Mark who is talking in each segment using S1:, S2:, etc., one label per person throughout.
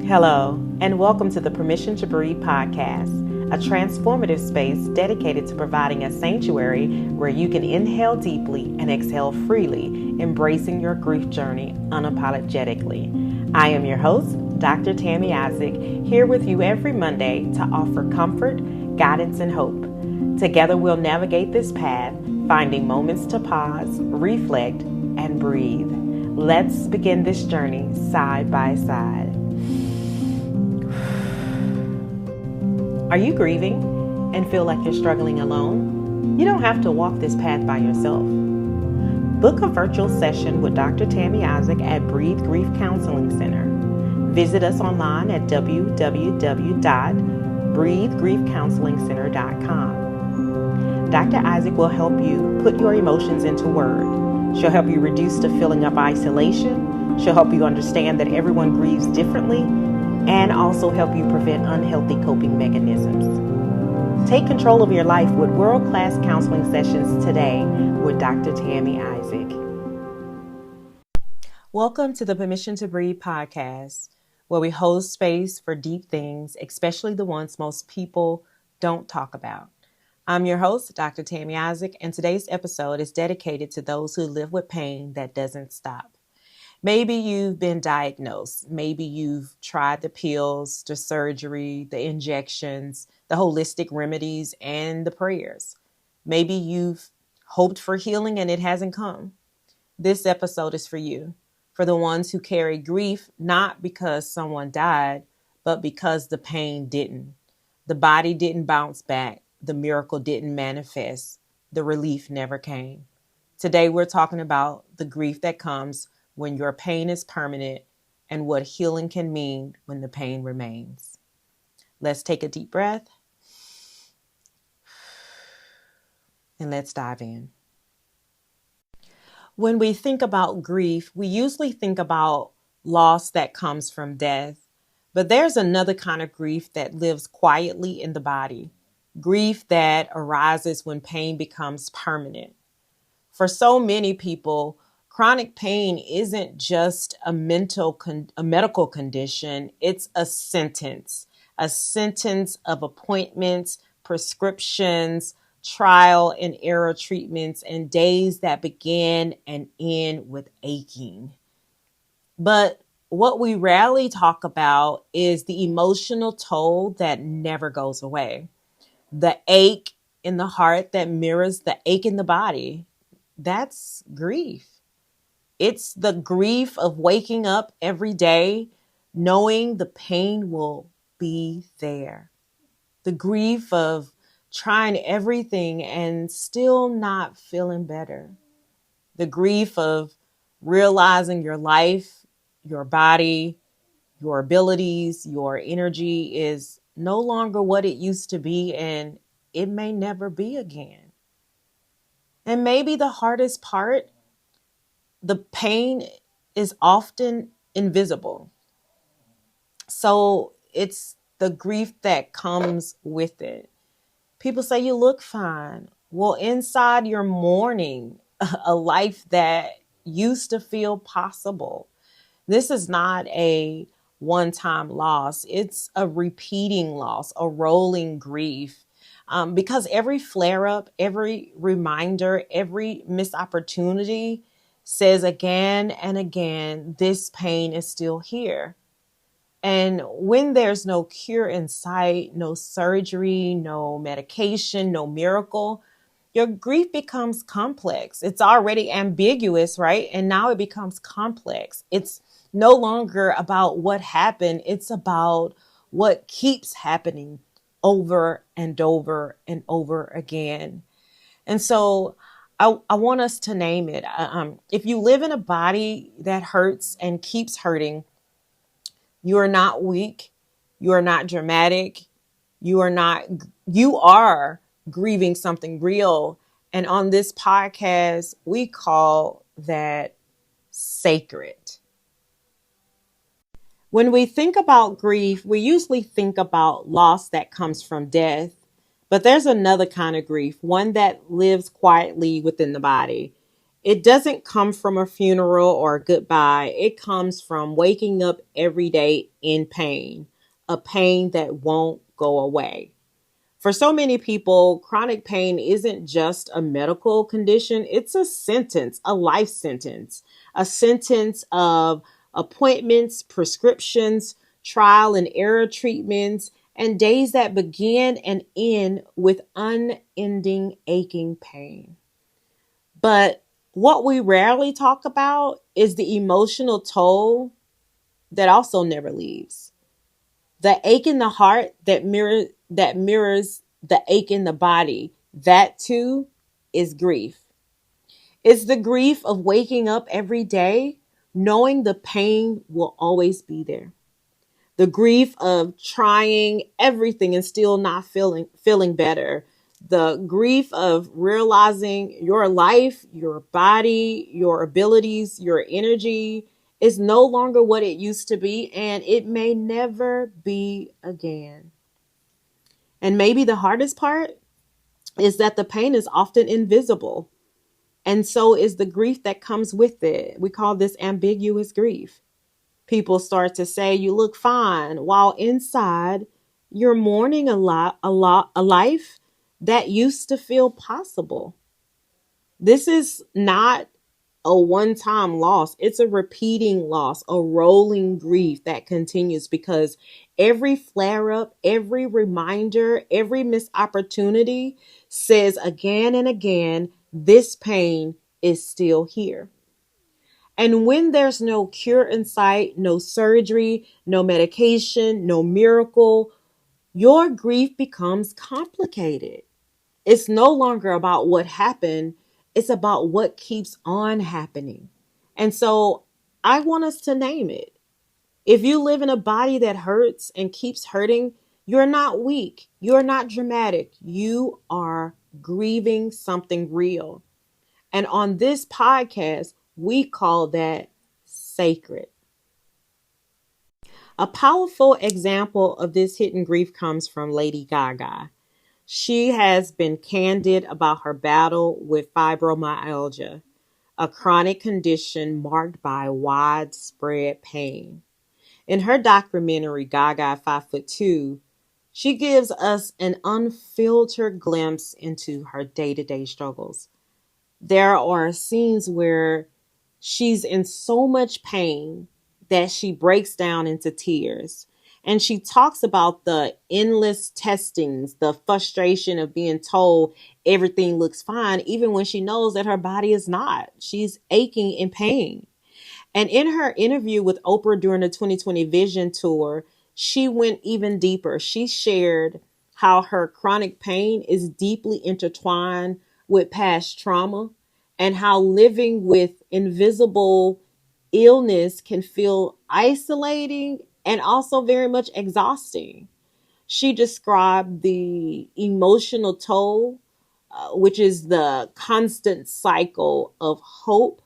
S1: Hello, and welcome to the Permission to Breathe podcast, a transformative space dedicated to providing a sanctuary where you can inhale deeply and exhale freely, embracing your grief journey unapologetically. I am your host, Dr. Tammy Isaac, here with you every Monday to offer comfort, guidance, and hope. Together we'll navigate this path, finding moments to pause, reflect, and breathe. Let's begin this journey side by side. Are you grieving and feel like you're struggling alone? You don't have to walk this path by yourself. Book a virtual session with Dr. Tammy Isaac at Breathe Grief Counseling Center. Visit us online at www.breathegriefcounselingcenter.com. Dr. Isaac will help you put your emotions into words. She'll help you reduce the feeling of isolation. She'll help you understand that everyone grieves differently, and also help you prevent unhealthy coping mechanisms. Take control of your life with world-class counseling sessions today with Dr. Tammy Isaac. Welcome to the Permission to Breathe podcast, where we hold space for deep things, especially the ones most people don't talk about. I'm your host, Dr. Tammy Isaac, and today's episode is dedicated to those who live with pain that doesn't stop. Maybe you've been diagnosed. Maybe you've tried the pills, the surgery, the injections, the holistic remedies, and the prayers. Maybe you've hoped for healing and it hasn't come. This episode is for you, for the ones who carry grief, not because someone died, but because the pain didn't. The body didn't bounce back. The miracle didn't manifest. The relief never came. Today, we're talking about the grief that comes when your pain is permanent and what healing can mean when the pain remains. Let's take a deep breath and let's dive in. When we think about grief, we usually think about loss that comes from death, but there's another kind of grief that lives quietly in the body, grief that arises when pain becomes permanent. For so many people, chronic pain isn't just a medical condition. It's a sentence of appointments, prescriptions, trial and error treatments, and days that begin and end with aching. But what we rarely talk about is the emotional toll that never goes away. The ache in the heart that mirrors the ache in the body. That's grief. It's the grief of waking up every day knowing the pain will be there. The grief of trying everything and still not feeling better. The grief of realizing your life, your body, your abilities, your energy is no longer what it used to be, and it may never be again. And maybe the hardest part, the pain is often invisible. So it's the grief that comes with it. People say you look fine. Well, inside you're mourning a life that used to feel possible. This is not a one-time loss. It's a repeating loss, a rolling grief. Because every flare-up, every reminder, every missed opportunity says again and again, this pain is still here. And when there's no cure in sight, no surgery, no medication, no miracle, your grief becomes complex. It's already ambiguous, right? And now it becomes complex. It's no longer about what happened. It's about what keeps happening over and over and over again. And so I want us to name it. If you live in a body that hurts and keeps hurting, you are not weak. You are not dramatic. You are grieving something real. And on this podcast, we call that sacred. When we think about grief, we usually think about loss that comes from death. But there's another kind of grief, one that lives quietly within the body. It doesn't come from a funeral or a goodbye. It comes from waking up every day in pain, a pain that won't go away. For so many people, chronic pain isn't just a medical condition, it's a sentence, a life sentence, a sentence of appointments, prescriptions, trial and error treatments, and days that begin and end with unending aching pain. But what we rarely talk about is the emotional toll that also never leaves. The ache in the heart that mirrors the ache in the body, that too is grief. It's the grief of waking up every day knowing the pain will always be there. The grief of trying everything and still not feeling better. The grief of realizing your life, your body, your abilities, your energy is no longer what it used to be, and it may never be again. And maybe the hardest part is that the pain is often invisible. And so is the grief that comes with it. We call this ambiguous grief. People start to say you look fine, while inside you're mourning a life that used to feel possible. This is not a one-time loss. It's a repeating loss, a rolling grief that continues because every flare up, every reminder, every missed opportunity says again and again, this pain is still here. And when there's no cure in sight, no surgery, no medication, no miracle, your grief becomes complicated. It's no longer about what happened, it's about what keeps on happening. And so I want us to name it. If you live in a body that hurts and keeps hurting, you're not weak, you're not dramatic, you are grieving something real. And on this podcast, we call that sacred. A powerful example of this hidden grief comes from Lady Gaga. She has been candid about her battle with fibromyalgia, a chronic condition marked by widespread pain. In her documentary, Gaga 5'2", she gives us an unfiltered glimpse into her day-to-day struggles. There are scenes where she's in so much pain that she breaks down into tears. And she talks about the endless testings, the frustration of being told everything looks fine, even when she knows that her body is not. She's aching in pain. And in her interview with Oprah during the 2020 Vision Tour, she went even deeper. She shared how her chronic pain is deeply intertwined with past trauma and how living with invisible illness can feel isolating and also very much exhausting. She described the emotional toll, which is the constant cycle of hope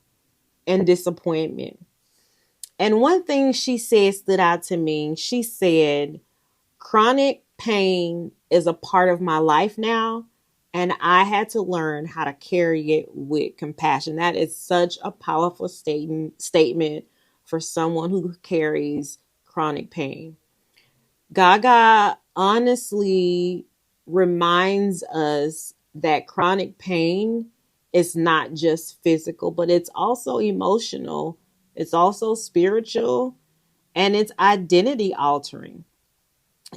S1: and disappointment. And one thing she said stood out to me. She said, chronic pain is a part of my life now, and I had to learn how to carry it with compassion. That is such a powerful statement for someone who carries chronic pain. Gaga honestly reminds us that chronic pain is not just physical, but it's also emotional, it's also spiritual, and it's identity altering.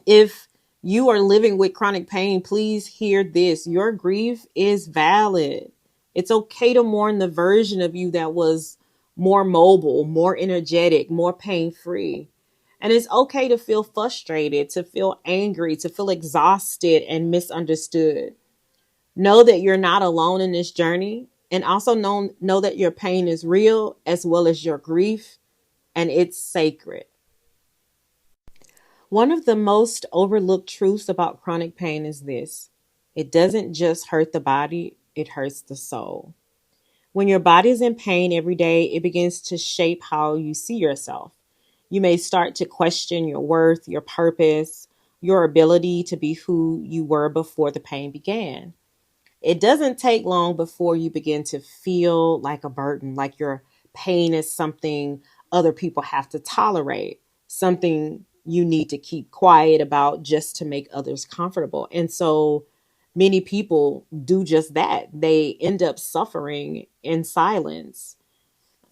S1: If you are living with chronic pain, please hear this. Your grief is valid. It's okay to mourn the version of you that was more mobile, more energetic, more pain free. And it's okay to feel frustrated, to feel angry, to feel exhausted and misunderstood. Know that you're not alone in this journey. And also know that your pain is real as well as your grief, and it's sacred. One of the most overlooked truths about chronic pain is this: it doesn't just hurt the body, it hurts the soul. When your body is in pain every day, it begins to shape how you see yourself. You may start to question your worth, your purpose, your ability to be who you were before the pain began. It doesn't take long before you begin to feel like a burden, like your pain is something other people have to tolerate, something you need to keep quiet about just to make others comfortable. And so many people do just that. They end up suffering in silence.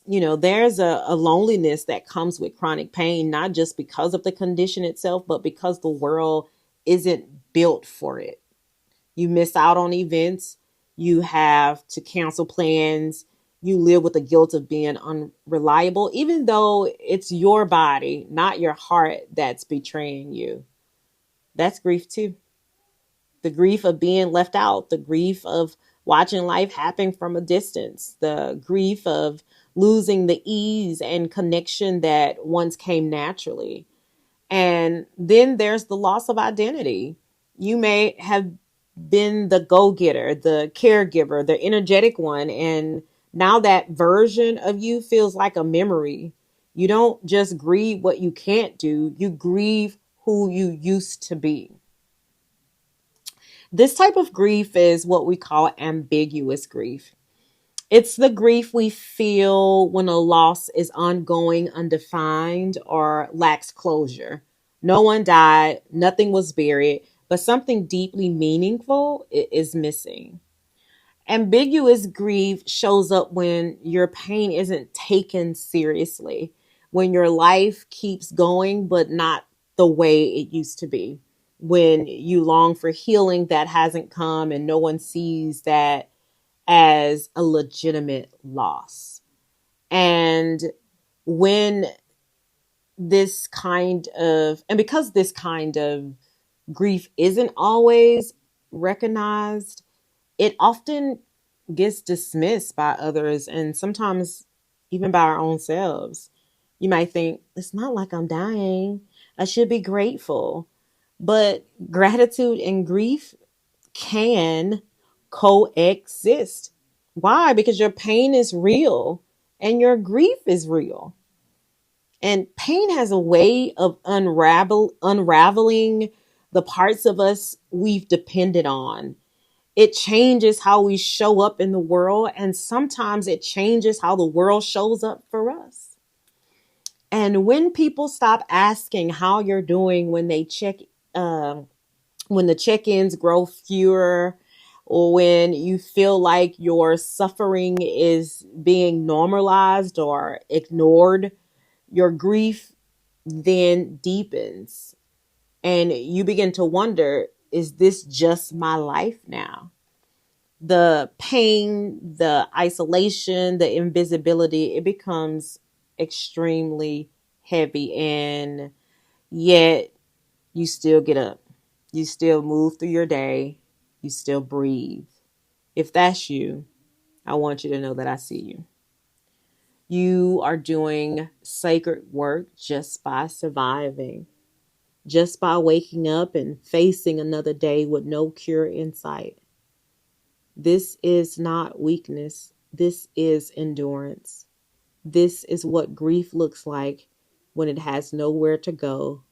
S1: There's a loneliness that comes with chronic pain, not just because of the condition itself, but because the world isn't built for it. You miss out on events, you have to cancel plans, you live with the guilt of being unreliable, even though it's your body, not your heart, that's betraying you. That's grief too. The grief of being left out, the grief of watching life happen from a distance, the grief of losing the ease and connection that once came naturally. And then there's the loss of identity. You may have been the go-getter, the caregiver, the energetic one, and now that version of you feels like a memory. You don't just grieve what you can't do, you grieve who you used to be. This type of grief is what we call ambiguous grief. It's the grief we feel when a loss is ongoing, undefined, or lacks closure. No one died, nothing was buried, but something deeply meaningful is missing. Ambiguous grief shows up when your pain isn't taken seriously, when your life keeps going, but not the way it used to be, when you long for healing that hasn't come and no one sees that as a legitimate loss. And when because this kind of grief isn't always recognized, it often gets dismissed by others and sometimes even by our own selves. You might think, it's not like I'm dying, I should be grateful. But gratitude and grief can coexist. Why? Because your pain is real and your grief is real. And pain has a way of unraveling the parts of us we've depended on. It changes how we show up in the world, and sometimes it changes how the world shows up for us. And when people stop asking how you're doing, when the check-ins grow fewer, or when you feel like your suffering is being normalized or ignored, your grief then deepens. And you begin to wonder, is this just my life now? The pain, the isolation, the invisibility, it becomes extremely heavy. And yet you still get up. You still move through your day. You still breathe. If that's you, I want you to know that I see you. You are doing sacred work just by surviving, just by waking up and facing another day with no cure in sight. This is not weakness. This is endurance. This is what grief looks like when it has nowhere to go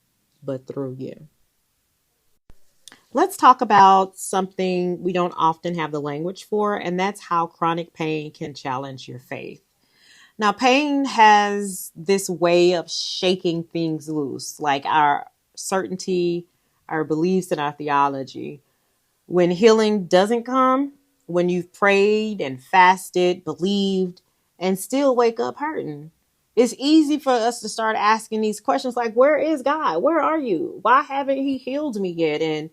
S1: but through you. Let's talk about something we don't often have the language for, and that's how chronic pain can challenge your faith. Now, pain has this way of shaking things loose, like our certainty, our beliefs, and our theology. When healing doesn't come, when you've prayed and fasted, believed, and still wake up hurting, it's easy for us to start asking these questions like, where is God? Where are you? Why haven't He healed me yet? And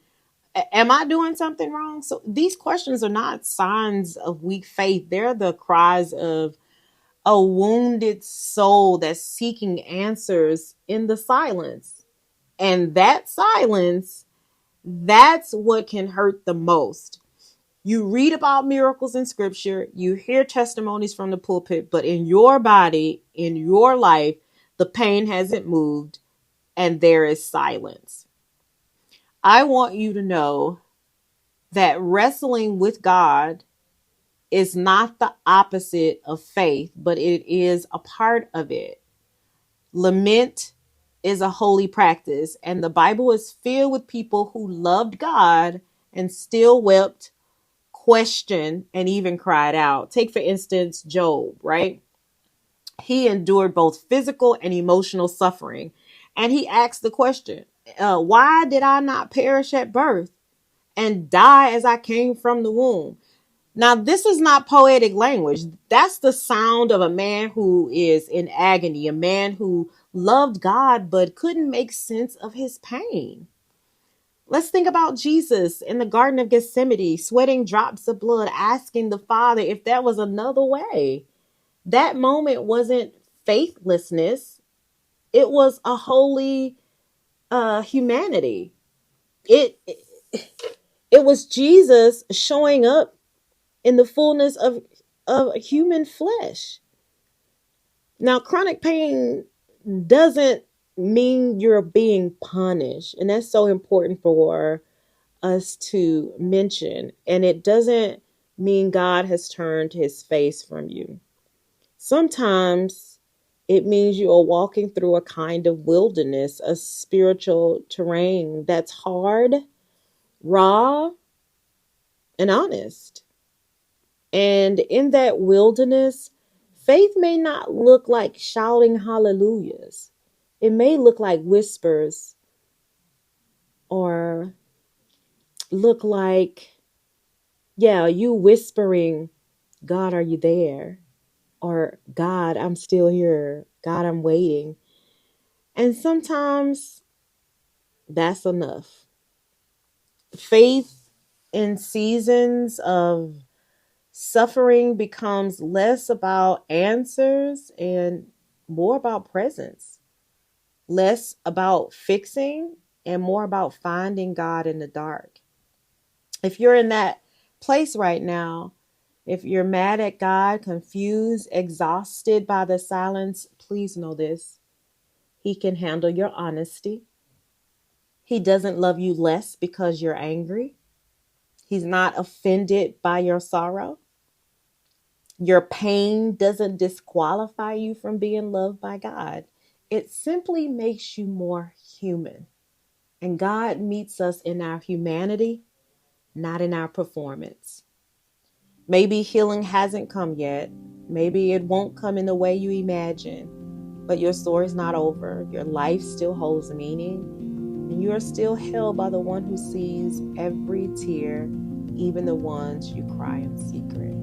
S1: am I doing something wrong? So these questions are not signs of weak faith. They're the cries of a wounded soul that's seeking answers in the silence. And that silence, that's what can hurt the most. You read about miracles in scripture, you hear testimonies from the pulpit, but in your body, in your life, the pain hasn't moved and there is silence. I want you to know that wrestling with God is not the opposite of faith, but it is a part of it. Lament is a holy practice, and the Bible is filled with people who loved God and still wept questioned, and even cried out. Take, for instance, Job, right? He endured both physical and emotional suffering. And he asked the question, why did I not perish at birth and die as I came from the womb? Now, this is not poetic language. That's the sound of a man who is in agony, a man who loved God but couldn't make sense of his pain. Let's think about Jesus in the Garden of Gethsemane, sweating drops of blood, asking the Father if there was another way. That moment wasn't faithlessness, it was a holy humanity. It was Jesus showing up in the fullness of human flesh. Now, chronic pain doesn't mean you're being punished, and that's so important for us to mention. And it doesn't mean God has turned his face from you. Sometimes it means you are walking through a kind of wilderness, a spiritual terrain that's hard, raw, and honest. And in that wilderness, faith may not look like shouting hallelujahs. It may look like whispers, or look like, yeah, you whispering, God, are you there? Or, God, I'm still here. God, I'm waiting. And sometimes that's enough. Faith in seasons of suffering becomes less about answers and more about presence, less about fixing and more about finding God in the dark. If you're in that place right now, if you're mad at God, confused, exhausted by the silence, please know this. He can handle your honesty. He doesn't love you less because you're angry. He's not offended by your sorrow. Your pain doesn't disqualify you from being loved by God. It simply makes you more human. And God meets us in our humanity, not in our performance. Maybe healing hasn't come yet. Maybe it won't come in the way you imagine. But your story's not over. Your life still holds meaning. And you are still held by the one who sees every tear, even the ones you cry in secret.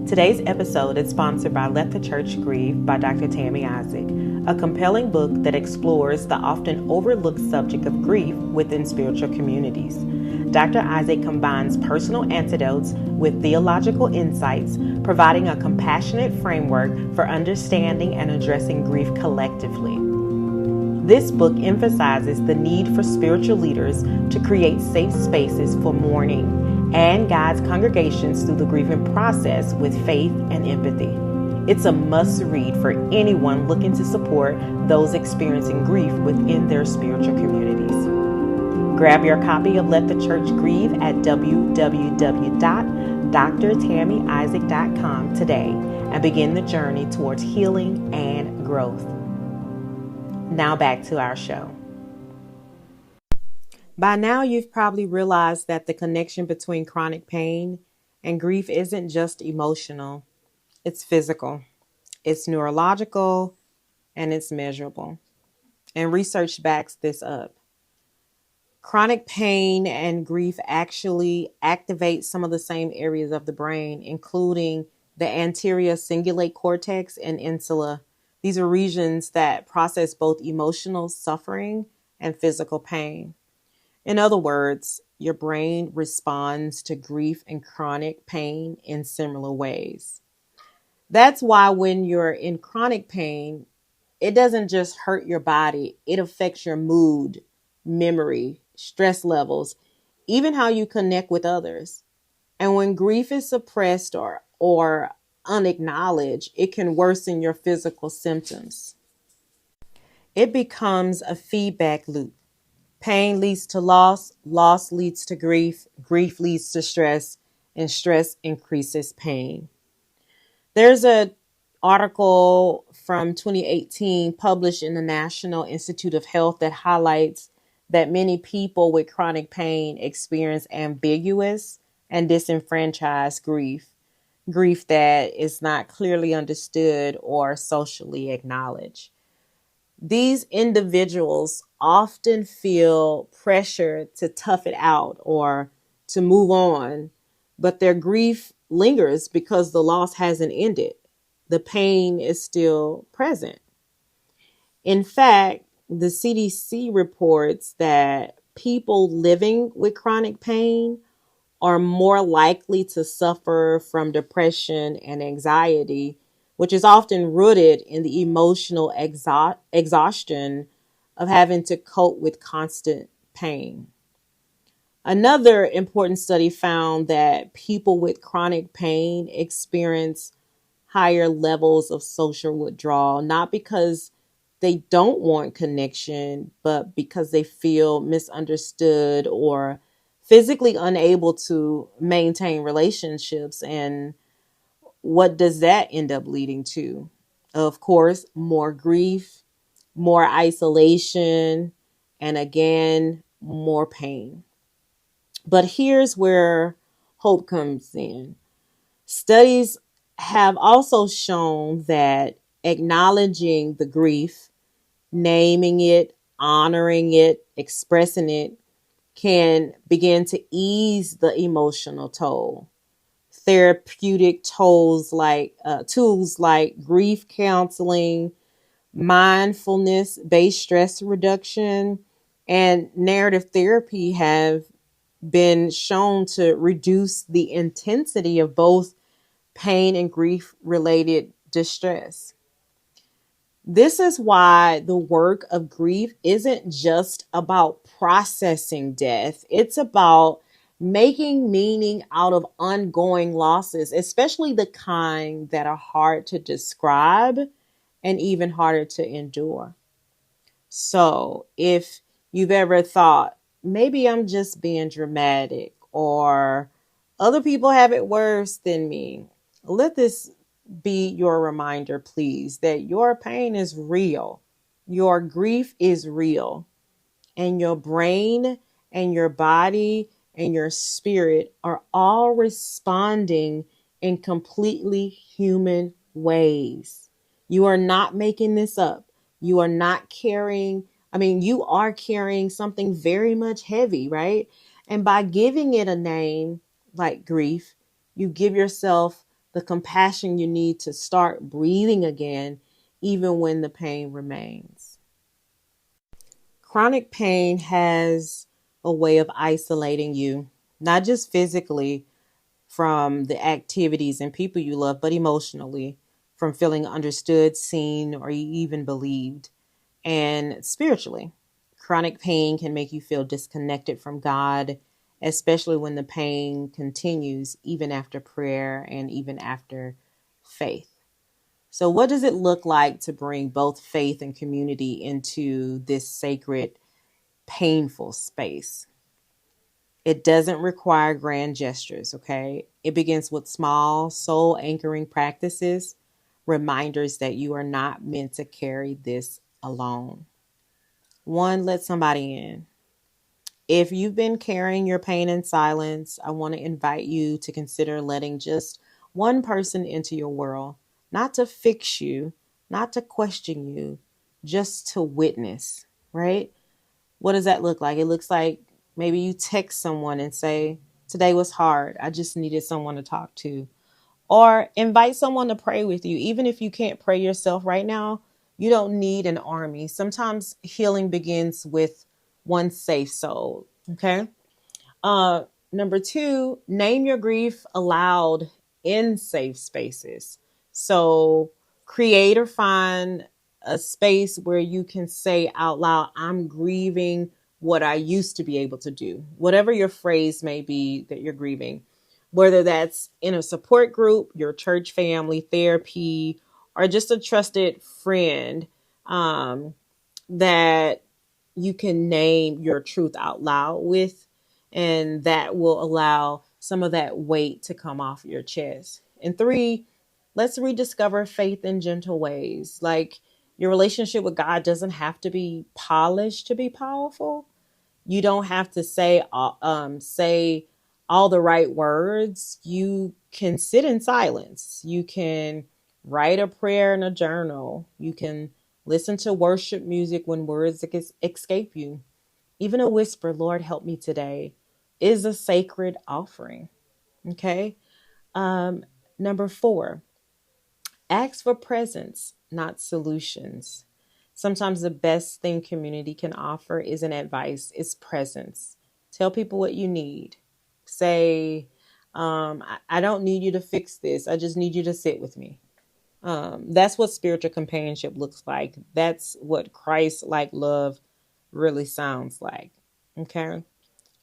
S1: Today's episode is sponsored by Let the Church Grieve by Dr. T.I.M, a compelling book that explores the often overlooked subject of grief within spiritual communities. Dr. Isaac combines personal antidotes with theological insights, providing a compassionate framework for understanding and addressing grief collectively. This book emphasizes the need for spiritual leaders to create safe spaces for mourning and guides congregations through the grieving process with faith and empathy. It's a must-read for anyone looking to support those experiencing grief within their spiritual communities. Grab your copy of Let the Church Grieve at www.drtammyisaac.com today and begin the journey towards healing and growth. Now back to our show. By now, you've probably realized that the connection between chronic pain and grief isn't just emotional. It's physical, it's neurological, and it's measurable. And research backs this up. Chronic pain and grief actually activate some of the same areas of the brain, including the anterior cingulate cortex and insula. These are regions that process both emotional suffering and physical pain. In other words, your brain responds to grief and chronic pain in similar ways. That's why when you're in chronic pain, it doesn't just hurt your body, it affects your mood, memory, stress levels, even how you connect with others. And when grief is suppressed or unacknowledged, it can worsen your physical symptoms. It becomes a feedback loop. Pain leads to loss, loss leads to grief, grief leads to stress, and stress increases pain. There's an article from 2018 published in the National Institute of Health that highlights that many people with chronic pain experience ambiguous, and disenfranchised grief, grief that is not clearly understood or socially acknowledged. These individuals often feel pressure to tough it out or to move on, but their grief lingers because the loss hasn't ended. The pain is still present. In fact, the CDC reports that people living with chronic pain are more likely to suffer from depression and anxiety, which is often rooted in the emotional exhaustion of having to cope with constant pain. Another important study found that people with chronic pain experience higher levels of social withdrawal, not because they don't want connection, but because they feel misunderstood or physically unable to maintain relationships. And what does that end up leading to? Of course, more grief, more isolation, and again, more pain. But here's where hope comes in. Studies have also shown that acknowledging the grief, naming it, honoring it, expressing it, can begin to ease the emotional toll. Therapeutic tools like grief counseling, mindfulness based stress reduction, and narrative therapy have been shown to reduce the intensity of both pain and grief related distress. This is why the work of grief isn't just about processing death, it's about making meaning out of ongoing losses, especially the kind that are hard to describe and even harder to endure. So, if you've ever thought, maybe I'm just being dramatic or other people have it worse than me, let this be your reminder, please, that your pain is real. Your grief is real. And your brain and your body and your spirit are all responding in completely human ways. You are not making this up. You are not carrying, you are carrying something very much heavy, right? And by giving it a name like grief, you give yourself the compassion you need to start breathing again, even when the pain remains. Chronic pain has a way of isolating you, not just physically from the activities and people you love, but emotionally from feeling understood, seen, or even believed. And spiritually, chronic pain can make you feel disconnected from God, especially when the pain continues even after prayer and even after faith. So, what does it look like to bring both faith and community into this sacred, painful space? It doesn't require grand gestures, okay? It begins with small, soul anchoring practices, reminders that you are not meant to carry this alone. One, let somebody in. If you've been carrying your pain in silence, I want to invite you to consider letting just one person into your world, not to fix you, not to question you, just to witness, right? What does that look like? It looks like maybe you text someone and say, "Today was hard. I just needed someone to talk to." Or invite someone to pray with you. Even if you can't pray yourself right now, you don't need an army. Sometimes healing begins with one safe soul. Okay. Uh, Number two, name your grief aloud in safe spaces. So create or find a space where you can say out loud, "I'm grieving what I used to be able to do." Whatever your phrase may be that you're grieving, whether that's in a support group, your church family, therapy, or just a trusted friend, um, that you can name your truth out loud with, and that will allow some of that weight to come off your chest. And three, let's rediscover faith in gentle ways. Like, your relationship with God doesn't have to be polished to be powerful. You don't have to say all the right words, you can sit in silence. You can write a prayer in a journal. You can listen to worship music when words escape you. Even a whisper, Lord, help me today, is a sacred offering. Okay. Um, Number 4, ask for presence, not solutions. Sometimes the best thing community can offer isn't advice, it's presence. Tell people what you need. Say, I don't need you to fix this. I just need you to sit with me. That's what spiritual companionship looks like. That's what Christ like love really sounds like. Okay.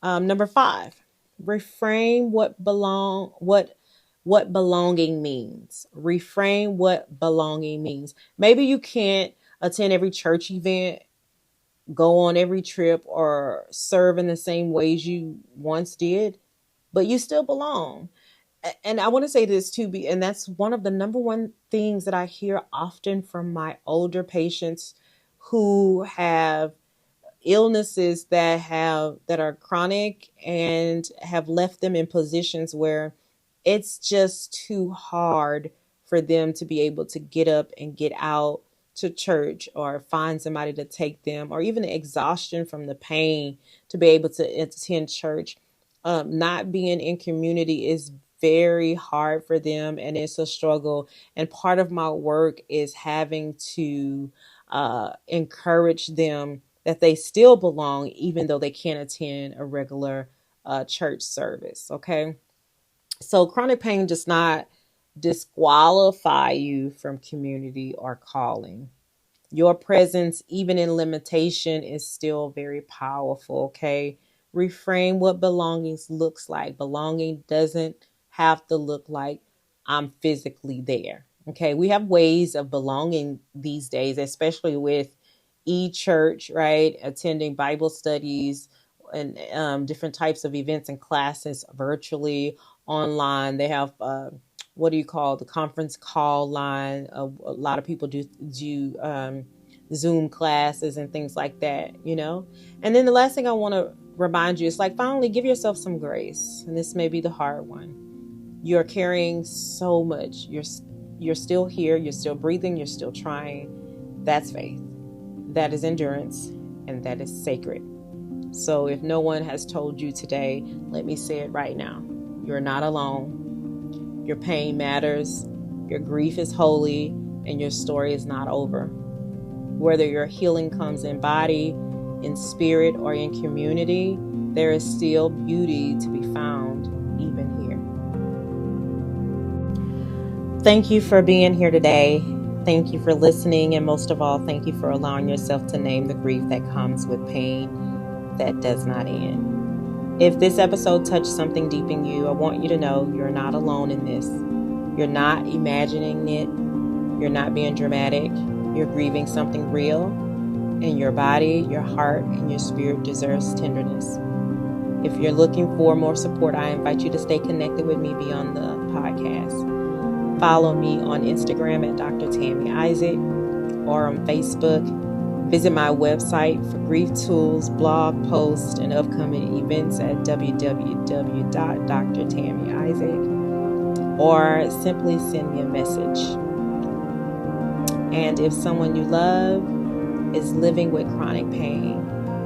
S1: Number 5, reframe what belonging means. Reframe what belonging means. Maybe you can't attend every church event, go on every trip, or serve in the same ways you once did, but you still belong. And I want to say this too, and that's one of the number one things that I hear often from my older patients who have illnesses that are chronic and have left them in positions where it's just too hard for them to be able to get up and get out to church or find somebody to take them, or even the exhaustion from the pain to be able to attend church. Not being in community is very hard for them, and it's a struggle. And part of my work is having to encourage them that they still belong, even though they can't attend a regular church service. Okay. So chronic pain does not disqualify you from community or calling. Your presence, even in limitation, is still very powerful. Okay. Reframe what belongings looks like. Belonging doesn't have to look like I'm physically there. Okay. We have ways of belonging these days, especially with e-church, right? Attending Bible studies and different types of events and classes virtually, online. They have what do you call the conference call line? A lot of people do Zoom classes and things like that, you know. And then the last thing I want to remind you is, like, finally give yourself some grace. And this may be the hard one. You're carrying so much. You're still here. You're still breathing. You're still trying. That's faith. That is endurance, and that is sacred. So if no one has told you today, let me say it right now. You're not alone. Your pain matters. Your grief is holy, and your story is not over. Whether your healing comes in body, in spirit, or in community, there is still beauty to be found even here. Thank you for being here today. Thank you for listening, and most of all, thank you for allowing yourself to name the grief that comes with pain that does not end. If this episode touched something deep in you, I want you to know you're not alone in this. You're not imagining it. You're not being dramatic. You're grieving something real, and your body, your heart, and your spirit deserves tenderness. If you're looking for more support, I invite you to stay connected with me beyond the podcast. Follow me on Instagram at Dr. Tammy Isaac, or on Facebook. Visit my website for grief tools, blog posts, and upcoming events at www.drtammyisaac, or simply send me a message. And if someone you love is living with chronic pain,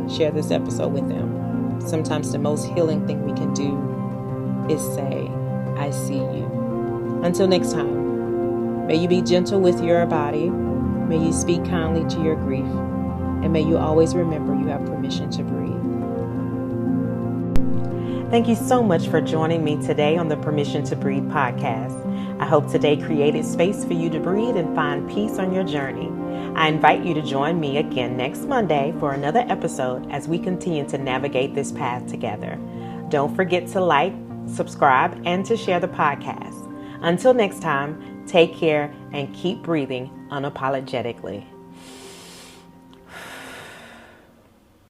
S1: share this episode with them. Sometimes the most healing thing we can do is say, I see you. Until next time, may you be gentle with your body. May you speak kindly to your grief. And may you always remember you have permission to breathe. Thank you so much for joining me today on the Permission to Breathe podcast. I hope today created space for you to breathe and find peace on your journey. I invite you to join me again next Monday for another episode as we continue to navigate this path together. Don't forget to like, subscribe, and to share the podcast. Until next time, take care and keep breathing unapologetically.